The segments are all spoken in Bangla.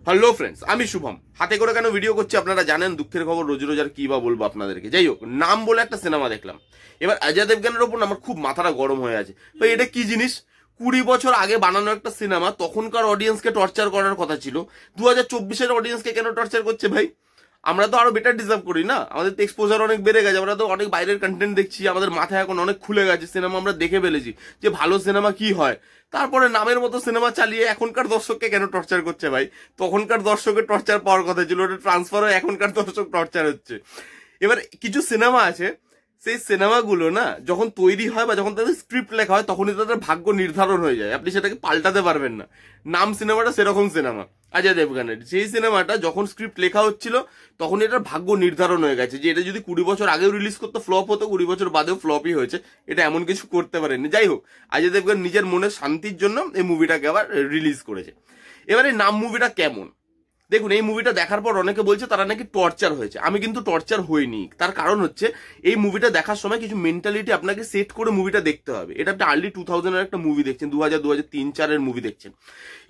হ্যালো ফ্রেন্ডস, আমি শুভম। হাতে করে কেন ভিডিও করছি আপনারা জানেন, দুঃখের খবর রোজ রোজ আর কি বা বলবো আপনাদেরকে। যাই হোক, নাম বলে একটা সিনেমা দেখলাম। এবার অজয় দেবগানের ওপর আমার খুব মাথাটা গরম হয়ে আছে। ভাই এটা কি জিনিস? 20 বছর আগে বানানো একটা সিনেমা, তখনকার অডিয়েন্সকে টর্চার করার কথা ছিল। 2024-এর অডিয়েন্সকে কেন টর্চার করছে ভাই? আমরা তো আরো বেটার ডিজার্ভ করি না? আমাদের তো এক্সপোজার অনেক বেড়ে গেছে, আমরা তো অনেক বাইরের কন্টেন্ট দেখছি, আমাদের মাথায় এখন অনেক খুলে গেছে, সিনেমা আমরা দেখে ফেলেছি যে ভালো সিনেমা কি হয়। তারপরে নামের মতো সিনেমা চালিয়ে এখনকার দর্শককে কেন টর্চার করছে ভাই? তখনকার দর্শকের টর্চার পাওয়ার কথা ছিল, ওটা ট্রান্সফার হয়ে এখনকার দর্শক টর্চার হচ্ছে। এবার কিছু সিনেমা আছে, সেই সিনেমাগুলো না যখন তৈরি হয় বা যখন তাদের স্ক্রিপ্ট লেখা হয় তখনই তাদের ভাগ্য নির্ধারণ হয়ে যায়, আপনি সেটাকে পাল্টাতে পারবেন না। নাম সিনেমাটা সেরকম সিনেমা, অজয় দেবগানের। সেই সিনেমাটা যখন স্ক্রিপ্ট লেখা হচ্ছিল তখন এটার ভাগ্য নির্ধারণ হয়ে গেছে যে এটা যদি 20 বছর আগেও রিলিজ করতে ফ্লপ হতো, 20 বছর বাদেও ফ্লপই হয়েছে। এটা এমন কিছু করতে পারেনি। যাই হোক, অজয় দেবগান নিজের মনের শান্তির জন্য এই মুভিটাকে আবার রিলিজ করেছে। এবারে নাম মুভিটা কেমন দেখুন। এই মুভিটা দেখার পর অনেকে বলছে তারা নাকি টর্চার হয়েছে। আমি কিন্তু টর্চার হইনি। তার কারণ হচ্ছে এই মুভিটা দেখার সময় কিছু মেন্টালিটি আপনাকে সেট করে মুভিটা দেখতে হবে। এটা একটা আর্লি 2000-এর একটা মুভি দেখছেন, 2000, 2003-04-এর মুভি দেখছেন।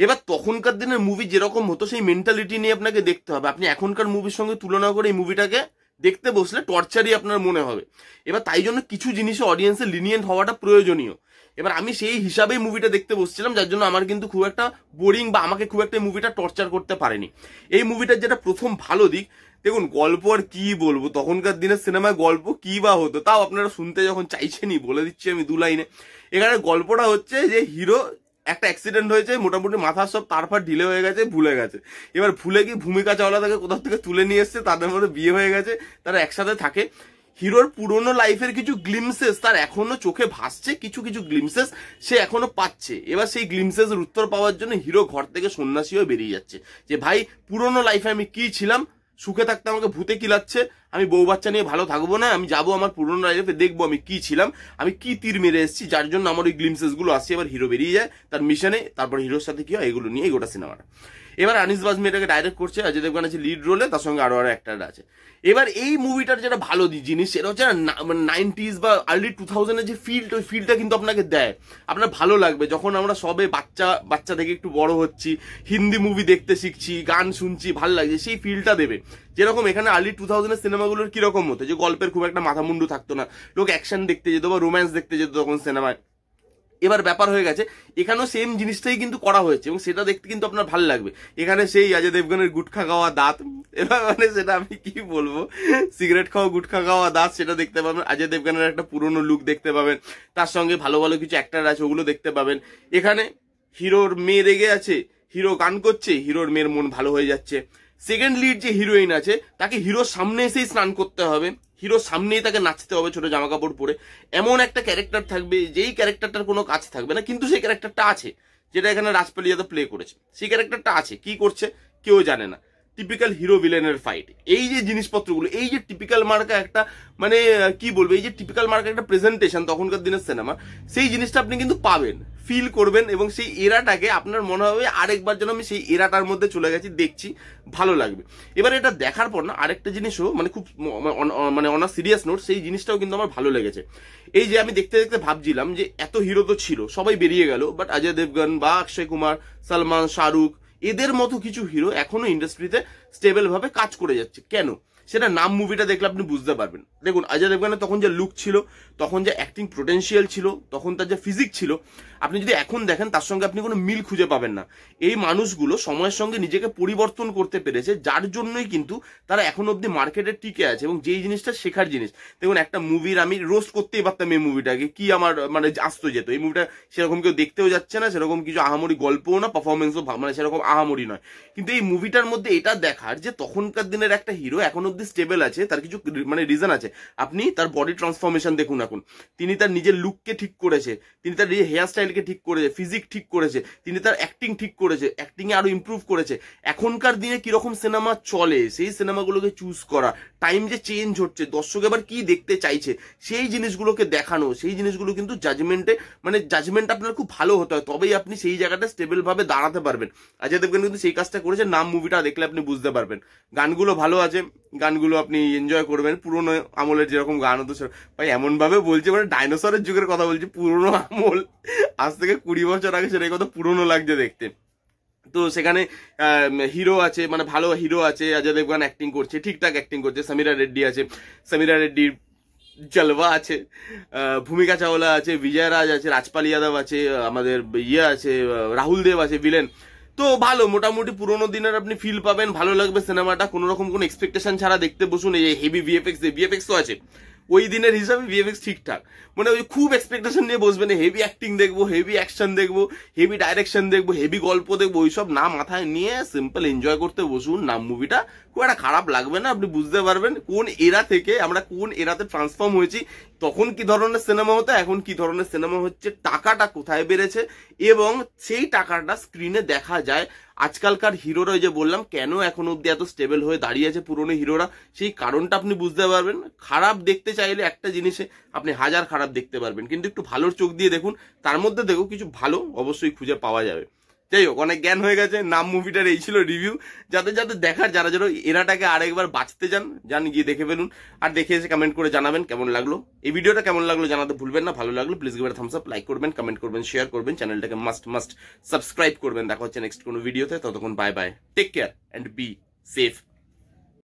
এবার তখনকার দিনের মুভি যেরকম হতো সেই মেন্টালিটি নিয়ে আপনাকে দেখতে হবে। আপনি এখনকার মুভির সঙ্গে তুলনা করে এই মুভিটাকে দেখতে বসলে টর্চারই আপনার মনে হবে। এবার তাই জন্য কিছু জিনিসে অডিয়েন্সের লিনিয়েন্ট হওয়াটা প্রয়োজনীয়। এবার আমি সেই হিসাবেই মুভিটা দেখতে বসছিলাম, যার জন্য আমার কিন্তু খুব একটা বোরিং বা আমাকে খুব একটা মুভিটা টর্চার করতে পারেনি। এই মুভিটার যেটা প্রথম ভালো দিক, দেখুন গল্প আর কি বলবো, তখনকার দিনের সিনেমায় গল্প কি বা হতো, তাও আপনারা শুনতে যখন চাইছেনই বলে দিচ্ছি আমি 2 লাইনে। এখানে গল্পটা হচ্ছে যে হিরো একটা অ্যাক্সিডেন্ট হয়েছে, মোটামুটি মাথার সব তারপর ঢিলে হয়ে গেছে, ভুলে গেছে। এবার ভুলে গিয়ে ভূমিকা চাওলা তাকে কোথাও থেকে তুলে নিয়ে এসছে, তাদের মধ্যে বিয়ে হয়ে গেছে, তারা একসাথে থাকে। হিরোর পুরনো লাইফের কিছু গ্লিমসেস তার এখনো চোখে ভাসছে, কিছু কিছু গ্লিমসেস সে এখনো পাচ্ছে। এবার সেই গ্লিমসেস এর উত্তর পাওয়ার জন্য হিরো ঘর থেকে সন্ন্যাসী হয়ে বেরিয়ে যাচ্ছে যে ভাই পুরনো লাইফে আমি কি ছিলাম, সুখে থাকতে আমাকে ভূতে কিলাচ্ছে, আমি বউ বাচ্চা নিয়ে ভালো থাকবো না, আমি যাবো আমার পুরনো লাইফে, দেখবো আমি কি ছিলাম, আমি কি তীর মেরে এসেছি, যার জন্য আমার ওই গ্লিমসেস গুলো আসছে। এবার হিরো বেরিয়ে যায় তার মিশনে, তারপর হিরোর সাথে কি হয় এগুলো নিয়ে গোটা সিনেমাটা। এবার আনিস বাজমি এটাকে ডাইরেক্ট করছে, অজয় দেবগান আছে লিড রোলে, তার সঙ্গে আরো অ্যাক্টর আছে। এবার এই মুভিটার যেটা ভালো জিনিস সেটা হচ্ছে 90s বা আর্লি 2000-এর যে ফিল্ড, ওই ফিল্ডটা কিন্তু আপনাকে দেয়। আপনার ভালো লাগবে যখন আমরা সবে বাচ্চা থেকে একটু বড় হচ্ছি, হিন্দি মুভি দেখতে শিখছি, গান শুনছি, ভাল লাগছে, সেই ফিল্ডটা দেবে। যেরকম এখানে আর্লি 2000-এর সিনেমাগুলোর কিরকম হতো যে গল্পের খুব একটা মাথা মুন্ডু থাকতো না, লোক অ্যাকশন দেখতে যেত বা রোম্যান্স দেখতে যেত তখন সিনেমায়। এবার ব্যাপার হয়ে গেছে এখানেও সেম জিনিসটাই কিন্তু করা হয়েছে এবং সেটা দেখতে কিন্তু আপনার ভালো লাগবে। এখানে সেই অজয় দেবগানের গুটখা খাওয়া দাঁত, এবার মানে সেটা আমি কি বলবো, সিগারেট খাওয়া গুটখা খাওয়া দাঁত, সেটা দেখতে পাবেন। অজয় দেবগানের একটা পুরনো লুক দেখতে পাবেন, তার সঙ্গে ভালো ভালো কিছু অ্যাক্টর আছে ওগুলো দেখতে পাবেন। এখানে হিরোর মেয়ে রেগে আছে, হিরো গান করছে, হিরোর মেয়ের মন ভালো হয়ে যাচ্ছে। সেকেন্ড লিড যে হিরোইন আছে তাকে হিরোর সামনে এসেই স্নান করতে হবে, হিরোর সামনেই তাকে নাচতে হবে ছোট জামা কাপড় পরে। এমন একটা ক্যারেক্টার থাকবে যেই ক্যারেক্টারটার কোনো কাজ থাকবে না, কিন্তু সেই ক্যারেক্টারটা আছে, যেটা এখানে রাজপালি যাদব প্লে করেছে। সেই ক্যারেক্টারটা আছে, কি করছে কেউ জানে না। টিপিক্যাল হিরো ভিলেনের ফাইট, এই যে জিনিসপত্রগুলো, এই যে টিপিক্যাল মার্কা একটা মানে কি বলবো, এই যে টিপিক্যাল মার্কা একটা প্রেজেন্টেশন তখনকার দিনের সিনেমা, সেই জিনিসটা আপনি কিন্তু পাবেন, ফিল করবেন এবং সেই এরাটাকে আপনার মনে হবে আরেকবার যেন আমি সেই এরাটার মধ্যে চলে গেছি, দেখছি, ভালো লাগবে। এবার এটা দেখার পর না আরেকটা জিনিসও মানে খুব মানে অন সিরিয়াস নোট, সেই জিনিসটাও কিন্তু আমার ভালো লেগেছে। এই যে আমি দেখতে দেখতে ভাবছিলাম যে এত হিরো তো ছিল, সবাই বেরিয়ে গেল, বাট অজয় দেবগান বা অক্ষয় কুমার, সালমান, শাহরুখ এদের মতো কিছু হিরো এখনো ইন্ডাস্ট্রিতে স্টেবল ভাবে কাজ করে যাচ্ছে। কেন? সেটা নাম মুভিটা দেখলে আপনি বুঝতে পারবেন। দেখুন অজয় দেবগানের তখন যে লুক ছিল, তখন যে অ্যাক্টিং পোটেনশিয়াল ছিল, তখন তার যে ফিজিক ছিল, আপনি যদি এখন দেখেন তার সঙ্গে আপনি কোনো মিল খুঁজে পাবেন না। এই মানুষগুলো সময়ের সঙ্গে নিজেকে পরিবর্তন করতে পেরেছে, যার জন্যই কিন্তু তারা এখন অব্দি মার্কেটে টিকে আছে এবং যেই জিনিসটা শেখার জিনিস। দেখুন একটা মুভির আমি রোস্ট করতেই পারতাম এই মুভিটাকে, কি আমার মানে আসতো যেত। এই মুভিটা সেরকম কেউ দেখতেও যাচ্ছে না, সেরকম কিছু আহামরি গল্পও না, পারফরমেন্সও মানে সেরকম আহামরি নয়। কিন্তু এই মুভিটার মধ্যে এটা দেখার যে তখনকার দিনের একটা হিরো এখন অব্দি স্টেবল আছে, তার কিছু মানে রিজন আছে। আপনি তার বডি ট্রান্সফরমেশন দেখুন, এখন তিনি তার নিজের লুককে ঠিক করেছে, তিনি তার নিজের হেয়ার স্টাইলকে ঠিক করেছে, ফিজিক ঠিক করেছে, তিনি তার অ্যাক্টিং ঠিক করেছে, অ্যাক্টিং এ আরো ইমপ্রুভ করেছে। এখনকার দিনে কিরকম সিনেমা চলে সেই সিনেমাগুলোকে চুজ করা, টাইম যে চেঞ্জ হচ্ছে, দর্শক এবার কি দেখতে চাইছে সেই জিনিসগুলোকে দেখানো, সেই জিনিসগুলো কিন্তু জাজমেন্ট আপনার খুব ভালো হতে হয়, তবেই আপনি সেই জায়গাটা স্টেবল ভাবে দাঁড়াতে পারবেন। অজয় দেবগান কিন্তু সেই কাজটা করেছে, নাম মুভিটা দেখলে আপনি বুঝতে পারবেন। গানগুলো ভালো আছে, গানগুলো আপনি এনজয় করবেন, পুরোনো আমলের যেরকম গান হতো ভাই, এমন ভাবে বলছে মানে ডাইনোসরের যুগের কথা বলছি, পুরোনো আমল, আজ থেকে 20 বছর আগে সেটা কত পুরোনো লাগছে দেখতে। তো সেখানে হিরো আছে, মানে ভালো হিরো আছে, অজয় দেবগান অ্যাক্টিং করছে, ঠিকঠাক অ্যাক্টিং করছে, সমীরা রেড্ডি আছে, সমীরা রেড্ডির জলওয়া আছে, ভূমিকা চাওলা আছে, বিজয় রাজ আছে, রাজপাল যাদব আছে, আমাদের ইয়ে আছে, রাহুল দেব আছে ভিলেন। তো ভালো, মোটামুটি পুরোনো দিনের আপনি ফিল পাবেন, ভালো লাগবে সিনেমাটা, কোনো রকম কোনো এক্সপেকটেশন ছাড়া দেখতে বসুন। এই হেভি ভিএফএক্স তো আছে ওই দিনের হিসাবে, ভিএফএক্স ঠিকঠাক, মানে ওই খুব এক্সপেকটেশন নিয়ে বসবেন, হেভি অ্যাক্টিং দেখবো, হেভি অ্যাকশন দেখবো, হেভি ডাইরেকশন দেখবো, হেভি গল্প দেখবো, ওইসব না মাথায় নিয়ে সিম্পল এনজয় করতে বসুন। নাম মুভিটা খুব একটা খারাপ লাগবে না, আপনি বুঝতে পারবেন কোন এরা থেকে আমরা কোন এরাতে ট্রান্সফর্ম হয়েছি, তখন কি ধরনের সিনেমা হতো, এখন কি ধরনের সিনেমা হচ্ছে, টাকাটা কোথায় বেড়েছে, এবং সেই টাকাটা স্ক্রিনে দেখা যায়। আজকালকার হিরোরা, ওই যে বললাম কেন এখন অব্দি এত স্টেবল হয়ে দাঁড়িয়ে আছে পুরনো হিরোরা, সেই কারণটা আপনি বুঝতে পারবেন। খারাপ দেখতে চাইলে একটা জিনিসে আপনি হাজার খারাপ দেখতে পারবেন, কিন্তু একটু ভালোর চোখ দিয়ে দেখুন, তার মধ্যে দেখো কিছু ভালো অবশ্যই খুঁজে পাওয়া যাবে। যাই হোক, অনেক জ্ঞান হয়ে গেছে। নাম মুভিটার এই ছিল রিভিউ, যাদের যাদের দেখার, যারা যারা এরাটাকে আরেকবার বাঁচতে যান গিয়ে দেখে ফেলুন, আর দেখে এসে কমেন্ট করে জানাবেন কেমন লাগলো। এই ভিডিওটা কেমন লাগলো জানাতে ভুলবেন না। ভালো লাগলো please give it thumbs up, like করবেন, কমেন্ট করবেন, শেয়ার করবেন, চ্যানেলটাকে মাস্ট সাবস্ক্রাইব করবেন। দেখা হচ্ছে নেক্সট কোনো ভিডিওতে, ততক্ষণ bye bye, take care and be safe.